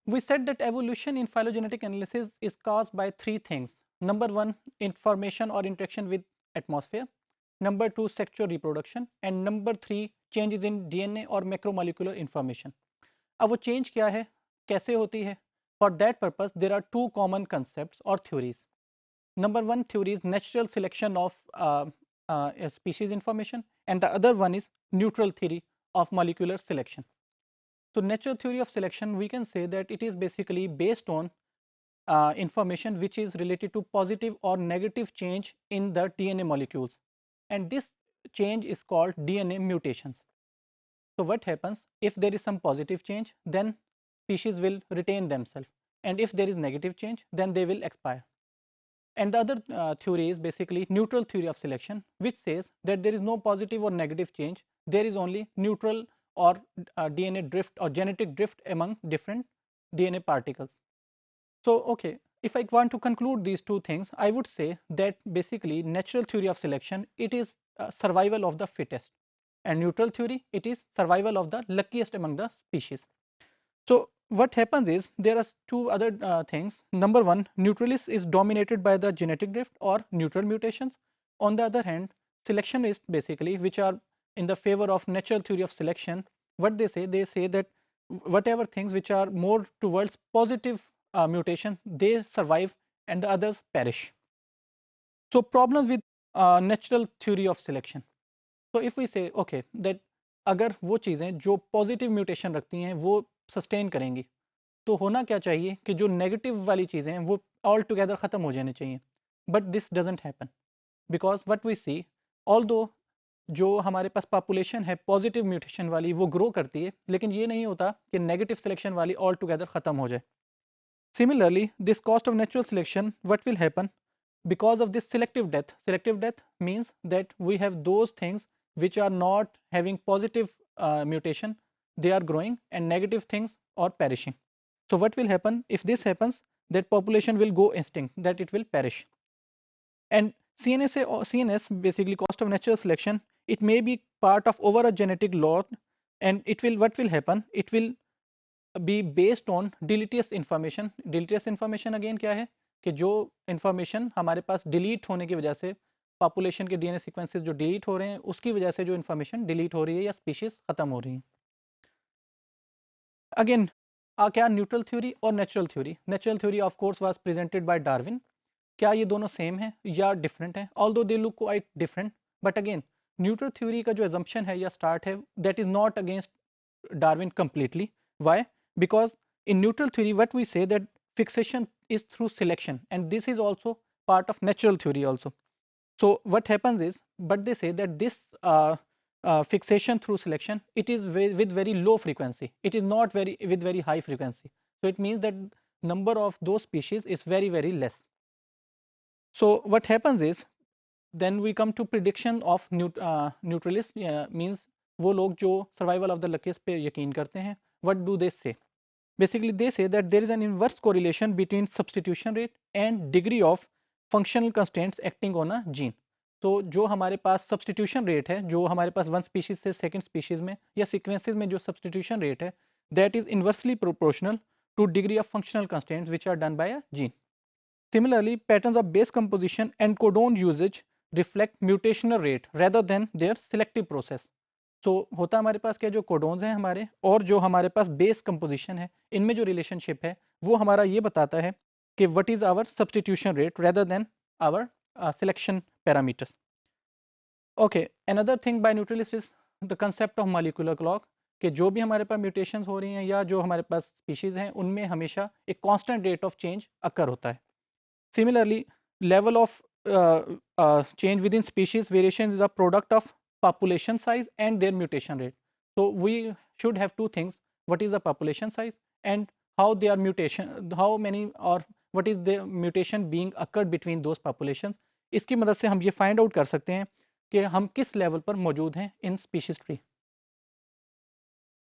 We said that evolution in phylogenetic analysis is caused by three things. Number one, information or interaction with atmosphere. Number two, sexual reproduction. And number three, changes in DNA or macromolecular information. अब वो change क्या है, कैसे होती है? For that purpose there are two common concept और theories. Number one theory is natural selection of a species information, and the other one is neutral theory of molecular selection. So natural theory of selection, we can say that it is basically based on information which is related to positive or negative change in the DNA molecules, and this change is called DNA mutations. So what happens if there is some positive change, then species will retain themselves, and if there is negative change, then they will expire. And the other theory is basically neutral theory of selection, which says that there is no positive or negative change, there is only neutral or DNA drift or genetic drift among different DNA particles. So okay, if I want to conclude these two things, I would say that basically natural theory of selection, it is survival of the fittest, and neutral theory, it is survival of the luckiest among the species. So what happens is there are two other things. Number one, neutralis is dominated by the genetic drift or neutral mutations. On the other hand, selectionists basically, which are in the favor of natural theory of selection, what they say that whatever things which are more towards positive mutation, they survive and the others perish. So problems with natural theory of selection. So if we say okay that अगर वो चीज़ें जो positive mutation रखती हैं वो sustain करेंगी, तो होना क्या चाहिए कि जो नेगेटिव वाली चीज़ें हैं वो ऑल टुगेदर ख़त्म हो जानी चाहिए. But this doesn't happen because what we see, although जो हमारे पास पॉपुलेशन है पॉजिटिव म्यूटेशन वाली वो ग्रो करती है, लेकिन ये नहीं होता कि नेगेटिव सिलेक्शन वाली ऑल टुगेदर ख़त्म हो जाए. Similarly, this cost of natural selection, what will happen? Because of this selective death means that we have those things which are not having positive mutation, they are growing, and negative things are perishing. So what will happen if this happens? That population will go extinct, that it will perish. And CNS basically cost of natural selection, it may be part of over a genetic load, and it will, what will happen? It will be based on deleterious information. Deleterious information again क्या है कि जो information हमारे पास delete होने की वजह से population के DNA sequences जो delete हो रहे हैं उसकी वजह से जो information delete हो रही है या species खत्म हो रही है. Again, क्या neutral theory और natural theory? Natural theory of course was presented by Darwin. क्या ये दोनों सेम है या डिफरेंट है? Although they look quite different, but again neutral theory का जो assumption है या start है, that is not against Darwin completely. Why? Because in neutral theory what we say that fixation is through selection, and this is also part of natural theory also. So what happens is, but they say that this fixation through selection, it is with very low frequency, it is not very with very high frequency. So it means that number of those species is very less. So what happens is, then we come to prediction of neutralist, means वो लोग जो survival of the luckiest पे यकीन करते हैं. What do they say? Basically they say that there is an inverse correlation between substitution rate and degree of functional constraints acting on a gene. तो जो हमारे पास substitution rate है, जो हमारे पास one species से second species में या sequences में जो substitution rate है, that is inversely proportional to degree of functional constraints which are done by a gene. Similarly, patterns of base composition and codon usage reflect mutational rate rather than their selective process. So होता हमारे पास क्या, जो codons हैं हमारे और जो हमारे पास base composition है, इनमें जो रिलेशनशिप है वो हमारा ये बताता है कि what is our substitution rate rather than our selection parameters. Okay, another thing by neutralist is the concept of molecular clock, कि जो भी हमारे पास म्यूटेशंस हो रही हैं या जो हमारे पास स्पीशीज हैं उनमें हमेशा एक कांस्टेंट रेट ऑफ चेंज अकर होता है. Similarly, level of change within species variation is a product of population size and their mutation rate. So we should have two things: what is the population size and how they are mutation, how many or what is the mutation being occurred between those populations. इसकी मदद से हम ये find out कर सकते हैं कि हम किस level पर मौजूद हैं in species tree.